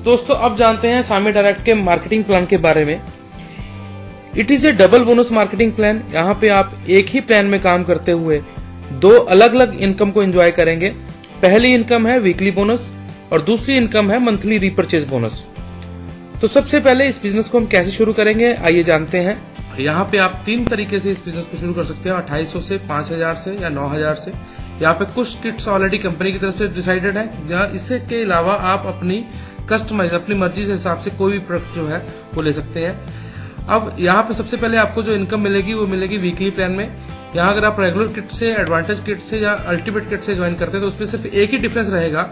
दोस्तों अब जानते हैं सामी डायरेक्ट के मार्केटिंग प्लान के बारे में। It is A double bonus marketing plan. यहाँ पे आप एक ही प्लान में काम करते हुए दो अलग अलग इनकम को एंजॉय करेंगे। पहली इनकम है वीकली बोनस और दूसरी इनकम है मंथली रीपरचेज बोनस। तो सबसे पहले इस बिजनेस को हम कैसे शुरू करेंगे आइए जानते हैं। यहाँ पे आप तीन तरीके से इस बिजनेस को शुरू कर सकते हैं, 2800 से, 5000 से या 9000 से। यहाँ पे कुछ किट्स ऑलरेडी कंपनी की तरफ से डिसाइडेड है, जहाँ इससे के अलावा आप अपनी कस्टमाइज अपनी मर्जी से हिसाब से कोई भी प्रोडक्ट जो है वो ले सकते हैं। अब यहाँ पे सबसे पहले आपको जो इनकम मिलेगी वो मिलेगी वीकली प्लान में। यहाँ अगर आप रेगुलर किट से, एडवांटेज किट से या अल्टीमेट किट से ज्वाइन करते हैं तो उसमें सिर्फ एक ही डिफरेंस रहेगा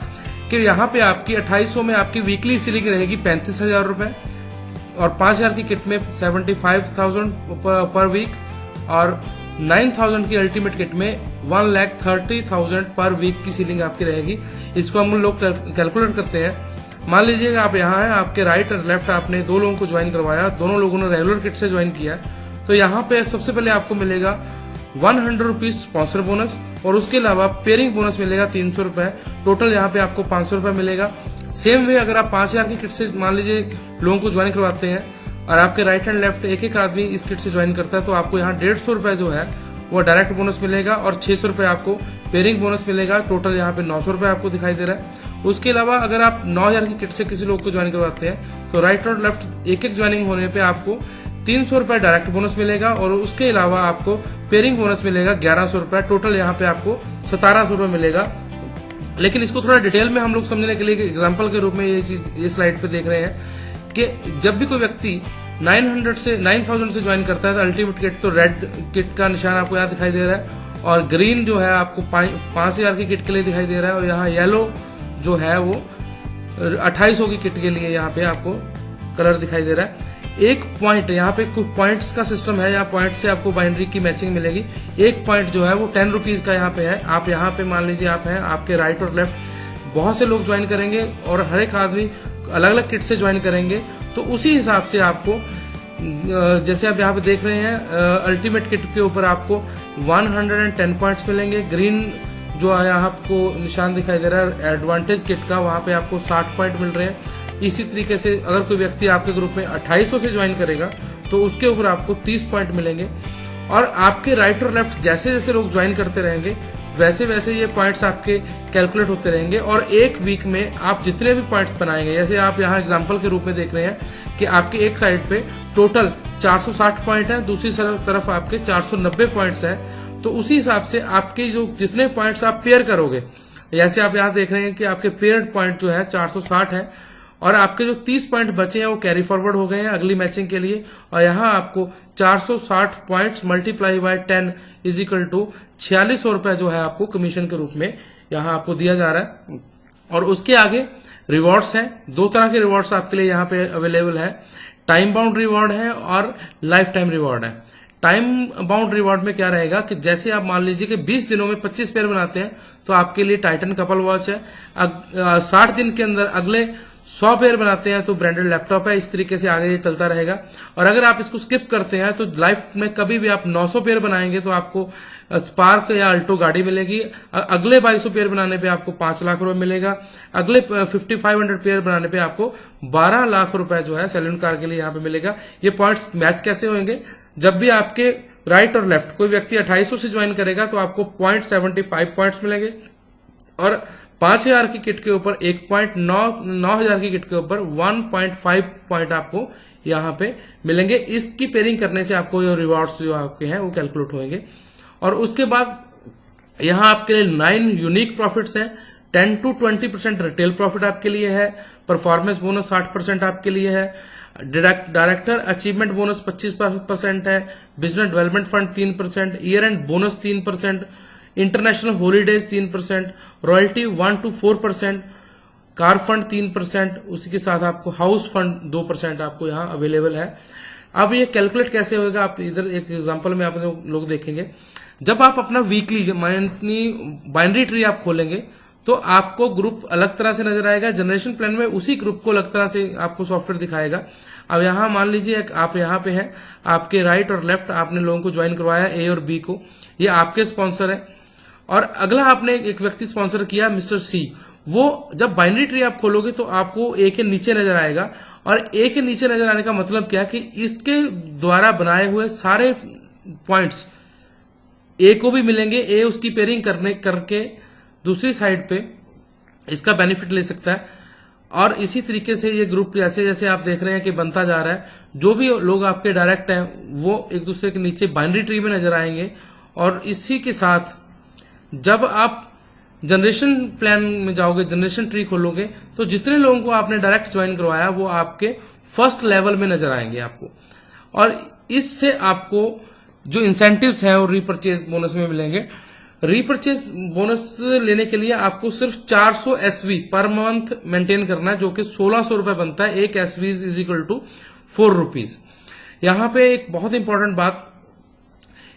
कि यहाँ पे आपकी 2800 में आपकी वीकली सीलिंग रहेगी 35,000 रुपए और 5000 की किट में 75,000 पर वीक और 9,000 की अल्टीमेट किट में 1,30,000 पर वीक की सीलिंग आपकी रहेगी। इसको हम लोग कैलकुलेट करते हैं। मान लीजिए आप यहाँ हैं, आपके राइट और लेफ्ट आपने दो लोगों को ज्वाइन करवाया, दोनों लोगों ने रेगुलर किट से ज्वाइन किया, तो यहाँ पे सबसे पहले आपको मिलेगा 100 रुपीज स्पॉन्सर बोनस और उसके अलावा पेयरिंग बोनस मिलेगा 300 रुपए। टोटल यहाँ पे आपको 500 रुपए मिलेगा। सेम वे अगर आप 5000 की किट से मान लीजिए लोगों को ज्वाइन करवाते हैं और आपके राइट एंड लेफ्ट एक एक आदमी इस किट से ज्वाइन करता है तो आपको यहाँ 150 रुपए जो है वो डायरेक्ट बोनस मिलेगा और 600 रुपए आपको पेयरिंग बोनस मिलेगा। टोटल यहाँ पे 900 रुपए आपको दिखाई दे रहा है। उसके अलावा अगर आप 9000 की किट से किसी लोग को ज्वाइन करवाते हैं तो राइट और लेफ्ट एक एक ज्वाइनिंग होने पे आपको 300 रुपए डायरेक्ट बोनस मिलेगा और उसके अलावा आपको पेयरिंग बोनस मिलेगा 1100 रुपए। टोटल यहाँ पे आपको 1700 रुपए मिलेगा। लेकिन इसको थोड़ा डिटेल में हम लोग समझने के लिए एग्जांपल के रूप में ये चीज ये स्लाइड पे देख रहे हैं कि जब भी कोई व्यक्ति 9,000 से ज्वाइन करता है तो अल्टीमेट किट तो रेड किट का निशान आपको यहाँ दिखाई दे रहा है और ग्रीन जो है आपको 5000 की किट के लिए दिखाई दे रहा है और यहाँ येलो जो है वो 2800 की किट के लिए यहाँ पे आपको कलर दिखाई दे रहा है। एक पॉइंट यहाँ पे कुछ पॉइंट्स का सिस्टम है, यहाँ पॉइंट से आपको बाइनरी की मैचिंग मिलेगी। एक पॉइंट जो है वो 10 रुपीज का यहाँ पे है। आप यहाँ पे मान लीजिए आप हैं, आपके राइट और लेफ्ट बहुत से लोग ज्वाइन करेंगे और हर एक आदमी अलग अलग किट से ज्वाइन करेंगे तो उसी हिसाब से आपको जैसे आप यहाँ पे देख रहे हैं अल्टीमेट किट के ऊपर आपको 110 पॉइंट्स मिलेंगे। ग्रीन जो यहाँ आपको निशान दिखाई दे रहा है एडवांटेज किट का, वहां पे आपको 60 पॉइंट मिल रहे हैं। इसी तरीके से अगर कोई व्यक्ति आपके ग्रुप में 2800 से ज्वाइन करेगा तो उसके ऊपर आपको 30 पॉइंट मिलेंगे और आपके राइट और लेफ्ट जैसे जैसे लोग ज्वाइन करते रहेंगे वैसे वैसे ये पॉइंट्स आपके कैलकुलेट होते रहेंगे और एक वीक में आप जितने भी पॉइंट्स बनाएंगे, जैसे आप यहाँ एग्जांपल के रूप में देख रहे हैं कि आपके एक साइड पे टोटल 460 पॉइंट है, दूसरी तरफ आपके 490 पॉइंट्स है। तो उसी हिसाब से आपके जो जितने पॉइंट्स आप पेयर करोगे, जैसे आप यहाँ देख रहे हैं कि आपके पेयर्ड पॉइंट जो है 460 है और आपके जो 30 पॉइंट बचे हैं वो कैरी फॉरवर्ड हो गए हैं अगली मैचिंग के लिए और यहाँ आपको 460 points multiply by 10 is equal to 4600 रुपए जो है आपको कमीशन के रूप में यहाँ आपको दिया जा रहा है। और उसके आगे रिवॉर्ड्स हैं, दो तरह के रिवॉर्ड्स आपके लिए यहाँ पे अवेलेबल है। टाइम बाउंड रिवॉर्ड है और लाइफ टाइम रिवॉर्ड है। टाइम बाउंड रिवॉर्ड में क्या रहेगा कि जैसे आप मान लीजिए कि 20 दिनों में 25 पेयर बनाते हैं तो आपके लिए टाइटन कपल वॉच है। 60 दिन के अंदर अगले 100 पेयर बनाते हैं तो ब्रांडेड लैपटॉप है। इस तरीके से आगे ये चलता रहेगा। और अगर आप इसको स्किप करते हैं तो लाइफ में कभी भी आप 900 पेयर बनाएंगे तो आपको स्पार्क या अल्टो गाड़ी मिलेगी। अगले 2200 पेयर बनाने पे आपको 5 लाख रुपए मिलेगा। अगले 5500 पेयर बनाने पे आपको 12 लाख रुपए जो है सैलून कार के लिए यहाँ पे मिलेगा। ये पॉइंट्स मैच कैसे होंगे? जब भी आपके राइट और लेफ्ट कोई व्यक्ति 2800 से ज्वाइन करेगा तो आपको 0.75 पॉइंट्स मिलेंगे और 5000 की किट के ऊपर 1.9000 की किट के ऊपर 1.5 पॉइंट आपको यहाँ पे मिलेंगे। इसकी पेयरिंग करने से आपको जो रिवॉर्ड्स जो आपके हैं वो कैलकुलेट होंगे। और उसके बाद यहाँ आपके लिए 9 यूनिक प्रॉफिट्स हैं। 10 to 20% रिटेल प्रॉफिट आपके लिए है। परफॉर्मेंस बोनस 60% आपके लिए है। डायरेक्टर अचीवमेंट बोनस 25% है। Business development fund 3%, year and bonus 3%, international holidays 3%, royalty 1 to 4%, car fund 3%, उसी के साथ आपको हाउस फंड 2% आपको यहाँ अवेलेबल है। अब ये कैलकुलेट कैसे होगा, आप इधर एक एग्जांपल में आप लोग देखेंगे। जब आप अपना वीकली बाइनरी ट्री आप खोलेंगे तो आपको ग्रुप अलग तरह से नजर आएगा। जनरेशन प्लान में उसी ग्रुप को अलग तरह से आपको सॉफ्टवेयर दिखाएगा। अब यहाँ मान लीजिए आप यहाँ पे हैं, आपके राइट और लेफ्ट आपने लोगों को ज्वाइन करवाया ए और बी को, ये आपके स्पॉन्सर है। और अगला आपने एक व्यक्ति स्पॉन्सर किया मिस्टर सी, वो जब बाइनरी ट्री आप खोलोगे तो आपको ए के नीचे नजर आएगा, और ए के नीचे नजर आने का मतलब क्या कि इसके द्वारा बनाए हुए सारे पॉइंट्स ए को भी मिलेंगे, ए उसकी पेयरिंग करके दूसरी साइड पे इसका बेनिफिट ले सकता है। और इसी तरीके से ये ग्रुप जैसे जैसे आप देख रहे हैं कि बनता जा रहा है, जो भी लोग आपके डायरेक्ट हैं वो एक दूसरे के नीचे बाइनरी ट्री में नजर आएंगे। और इसी के साथ जब आप जनरेशन प्लान में जाओगे, जनरेशन ट्री खोलोगे, तो जितने लोगों को आपने डायरेक्ट ज्वाइन करवाया वो आपके फर्स्ट लेवल में नजर आएंगे आपको। और इससे आपको जो इंसेंटिव्स हैं वो रीपरचेज बोनस में मिलेंगे। रीपरचेज बोनस लेने के लिए आपको सिर्फ 400 एसवी पर मंथ मेंटेन करना है, जो कि 1600 रुपए बनता है। एक SV is equal to 4 rupees. यहां पे एक बहुत इंपॉर्टेंट बात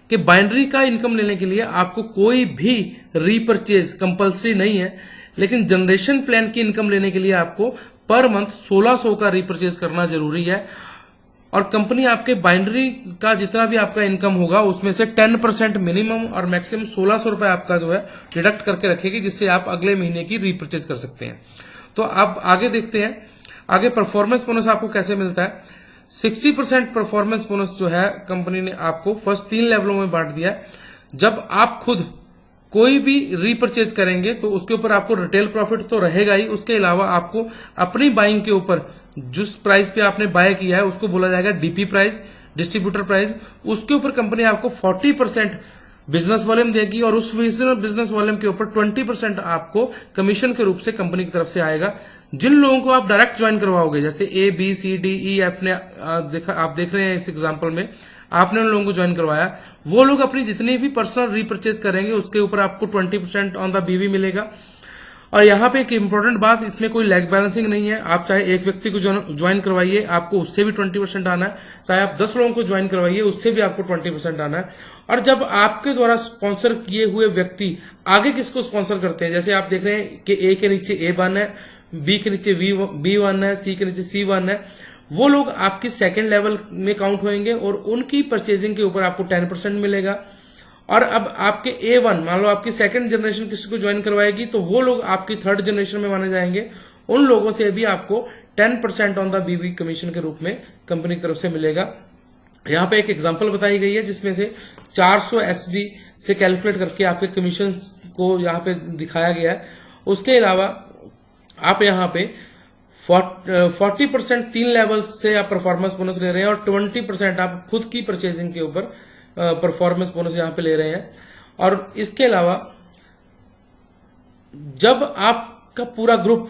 कि बाइनरी का इनकम लेने के लिए आपको कोई भी रीपरचेज कंपलसरी नहीं है, लेकिन जनरेशन प्लान की इनकम लेने के लिए आपको पर मंथ 1600 का रीपरचेज करना जरूरी है। और कंपनी आपके बाइनरी का जितना भी आपका इनकम होगा उसमें से 10% मिनिमम और मैक्सिमम 1600 रुपए आपका जो है डिडक्ट करके रखेगी, जिससे आप अगले महीने की रीपरचेज कर सकते हैं। तो अब आगे देखते हैं, आगे परफॉर्मेंस बोनस आपको कैसे मिलता है। 60% परफॉर्मेंस बोनस जो है कंपनी ने आपको फर्स्ट 3 लेवलों में बांट दिया है। जब आप खुद कोई भी रीपरचेज करेंगे तो उसके ऊपर आपको रिटेल प्रॉफिट तो रहेगा ही, उसके अलावा आपको अपनी बाइंग के ऊपर जिस प्राइस पे आपने बाय किया है उसको बोला जाएगा डीपी प्राइस, डिस्ट्रीब्यूटर प्राइस। उसके ऊपर कंपनी आपको 40% बिजनेस वॉल्यूम देगी, और उस बिजनेस वॉल्यूम के ऊपर 20% आपको कमीशन के रूप से कंपनी की तरफ से आएगा। जिन लोगों को आप डायरेक्ट ज्वाइन करवाओगे, जैसे A B C D E F ने आप देख रहे हैं इस एग्जाम्पल में, आपने उन लोगों को ज्वाइन करवाया, वो लोग अपनी जितनी भी पर्सनल रीपरचेज करेंगे उसके ऊपर आपको 20% ऑन द बीवी मिलेगा। और यहाँ पे एक इंपॉर्टेंट बात, इसमें कोई लैग बैलेंसिंग नहीं है। आप चाहे एक व्यक्ति को ज्वाइन करवाइए, आपको उससे भी 20% आना है, चाहे आप 10 लोगों को ज्वाइन करवाइए, उससे भी आपको 20% आना है। और जब आपके द्वारा स्पॉन्सर किए हुए व्यक्ति आगे किसको स्पॉन्सर करते हैं, जैसे आप देख रहे हैं कि ए के नीचे A1 है, बी के नीचे B1 है, सी के नीचे C1 है, वो लोग आपकी सेकेंड लेवल में काउंट होंगे और उनकी परचेजिंग के ऊपर आपको 10% मिलेगा। और अब आपके A1 मान लो आपकी सेकंड जनरेशन किसी को ज्वाइन करवाएगी तो वो लोग आपकी थर्ड जनरेशन में माने जाएंगे, उन लोगों से भी आपको 10% ऑन द बीवी कमीशन के रूप में कंपनी की तरफ से मिलेगा। यहाँ पे एक एग्जांपल बताई गई है जिसमें से 400 एसबी से कैलकुलेट करके आपके कमीशन को यहाँ पे दिखाया गया है। उसके अलावा आप यहाँ पे 40% 3 लेवल से आप परफॉर्मेंस बोनस ले रहे हैं और 20% आप खुद की परचेजिंग के ऊपर परफॉर्मेंस बोनस यहां पे ले रहे हैं। और इसके अलावा जब आपका पूरा ग्रुप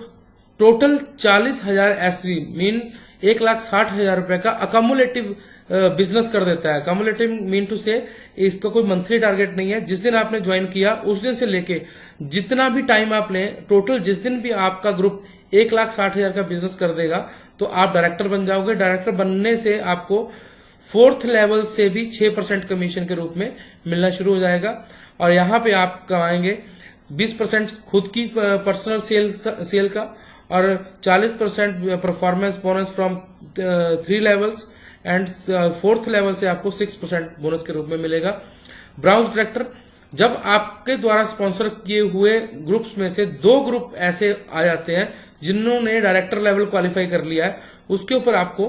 टोटल 40,000 एसवी मीन 1,60,000 रुपए का अकोमुलेटिव बिजनेस कर देता है। अकोमुलेटिव मीन टू से इसका कोई मंथली टारगेट नहीं है, जिस दिन आपने ज्वाइन किया उस दिन से लेके जितना भी टाइम आप लें, टोटल जिस दिन भी आपका ग्रुप 1,60,000 का बिजनेस कर देगा तो आप डायरेक्टर बन जाओगे। डायरेक्टर बनने से आपको 4th लेवल से भी 6% कमीशन के रूप में मिलना शुरू हो जाएगा। और यहां पे आप कमाएंगे 20% खुद की पर्सनल सेल का और 40% performance bonus from 3 levels and 4th level से आपको 6% बोनस के रूप में मिलेगा। ब्राउज डायरेक्टर, जब आपके द्वारा स्पॉन्सर किए हुए ग्रुप्स में से 2 ग्रुप ऐसे आ जाते हैं जिन्होंने डायरेक्टर लेवल क्वालिफाई कर लिया है, उसके ऊपर आपको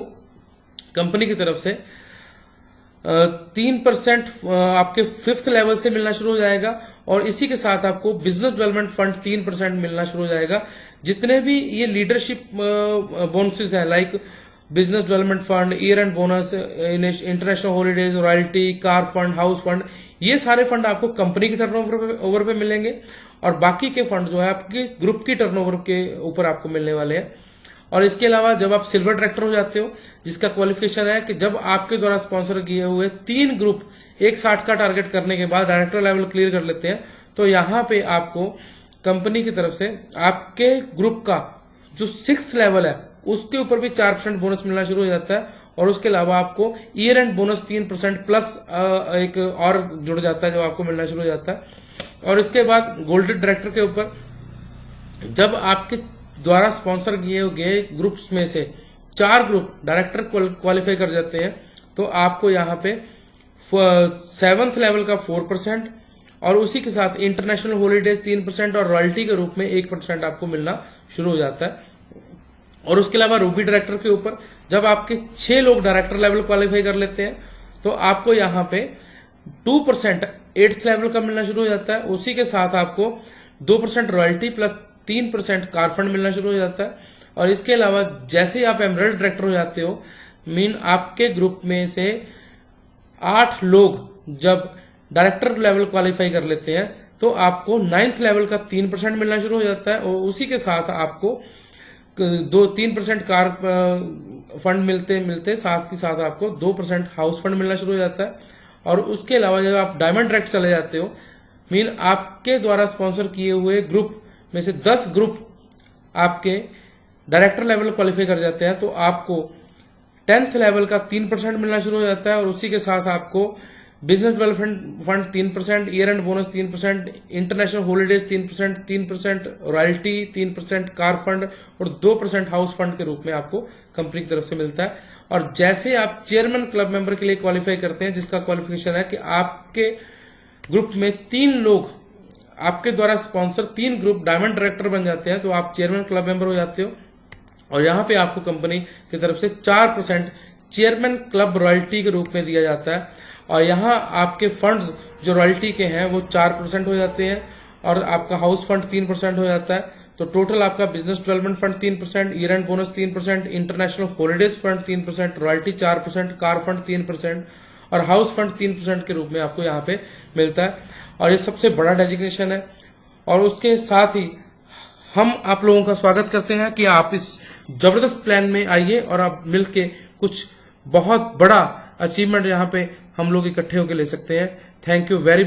कंपनी की तरफ से 3% आपके 5th लेवल से मिलना शुरू हो जाएगा। और इसी के साथ आपको बिजनेस डेवलपमेंट फंड 3% मिलना शुरू हो जाएगा। जितने भी ये लीडरशिप बोनसेस हैं like business development fund, year and bonus, international holidays, royalty, car fund, house fund, ये सारे फंड आपको कंपनी के टर्नओवर पे मिलेंगे और बाकी के फंड जो है आपके ग्रुप की टर्नओवर के ऊपर आपको मिलने वाले हैं। और इसके अलावा जब आप सिल्वर डायरेक्टर हो जाते हो, जिसका क्वालिफिकेशन है कि जब आपके द्वारा स्पॉन्सर किए हुए 3 ग्रुप 160 का टारगेट करने के बाद डायरेक्टर लेवल क्लियर कर लेते हैं, तो यहां पे आपको कंपनी की तरफ से आपके ग्रुप का जो 6th लेवल है उसके ऊपर भी 4% बोनस मिलना शुरू हो जाता है। और उसके अलावा आपको ईयर एंड बोनस 3% प्लस एक और जुड़ जाता है जो आपको मिलना शुरू हो जाता है। और इसके बाद गोल्डन डायरेक्टर के ऊपर जब आपके द्वारा स्पॉन्सर किए गए ग्रुप्स में से 4 ग्रुप डायरेक्टर क्वालिफाई कर जाते हैं तो आपको यहाँ पे 7th लेवल का 4% और उसी के साथ इंटरनेशनल हॉलीडेज 3% और रॉयल्टी के रूप में 1% आपको मिलना शुरू हो जाता है। और उसके अलावा रूबी डायरेक्टर के ऊपर जब आपके 6 लोग डायरेक्टर लेवल क्वालिफाई कर लेते हैं तो आपको यहाँ पे 2% 8th लेवल का मिलना शुरू हो जाता है। उसी के साथ आपको 2% रॉयल्टी प्लस 3% कार फंड मिलना शुरू हो जाता है। और इसके अलावा जैसे ही आप एमरल्ड डायरेक्टर हो जाते हो, मीन आपके ग्रुप में से 8 लोग जब डायरेक्टर लेवल क्वालिफाई कर लेते हैं तो आपको 9th लेवल का 3% मिलना शुरू हो जाता है। और उसी के साथ आपको 3% कार फंड मिलते साथ के साथ आपको 2% हाउस फंड मिलना शुरू हो जाता है। और उसके अलावा जब आप डायमंड डायरेक्ट चले जाते हो, मीन आपके द्वारा स्पॉन्सर किए हुए ग्रुप में से 10 ग्रुप आपके डायरेक्टर लेवल क्वालिफाई कर जाते हैं तो आपको 10th लेवल का 3% मिलना शुरू हो जाता है। और उसी के साथ आपको business development fund 3%, year and bonus 3%, international holidays 3%, royalty 3%, car fund और 2% हाउस फंड के रूप में आपको कंपनी की तरफ से मिलता है। और जैसे आप चेयरमैन क्लब मेंबर के लिए क्वालिफाई करते हैं, जिसका क्वालिफिकेशन है कि आपके ग्रुप में 3 लोग आपके द्वारा स्पॉन्सर 3 ग्रुप डायमंड डायरेक्टर बन जाते हैं तो आप चेयरमैन क्लब मेंबर हो जाते हो। और यहाँ पे आपको कंपनी की तरफ से 4% चेयरमैन क्लब रॉयल्टी के रूप में दिया जाता है। और यहाँ आपके फंड्स जो रॉयल्टी के हैं वो 4% हो जाते हैं और आपका हाउस फंड 3% हो जाता है। तो टोटल आपका business development fund 3%, year and bonus 3%, international holidays fund 3%, royalty 4%, car fund 3% और हाउस फंड 3% के रूप में आपको यहाँ पे मिलता है। और ये सबसे बड़ा डेजिग्नेशन है। और उसके साथ ही हम आप लोगों का स्वागत करते हैं कि आप इस जबरदस्त प्लान में आइए और आप मिलके कुछ बहुत बड़ा अचीवमेंट यहाँ पे हम लोग इकट्ठे होकर ले सकते हैं। Thank you very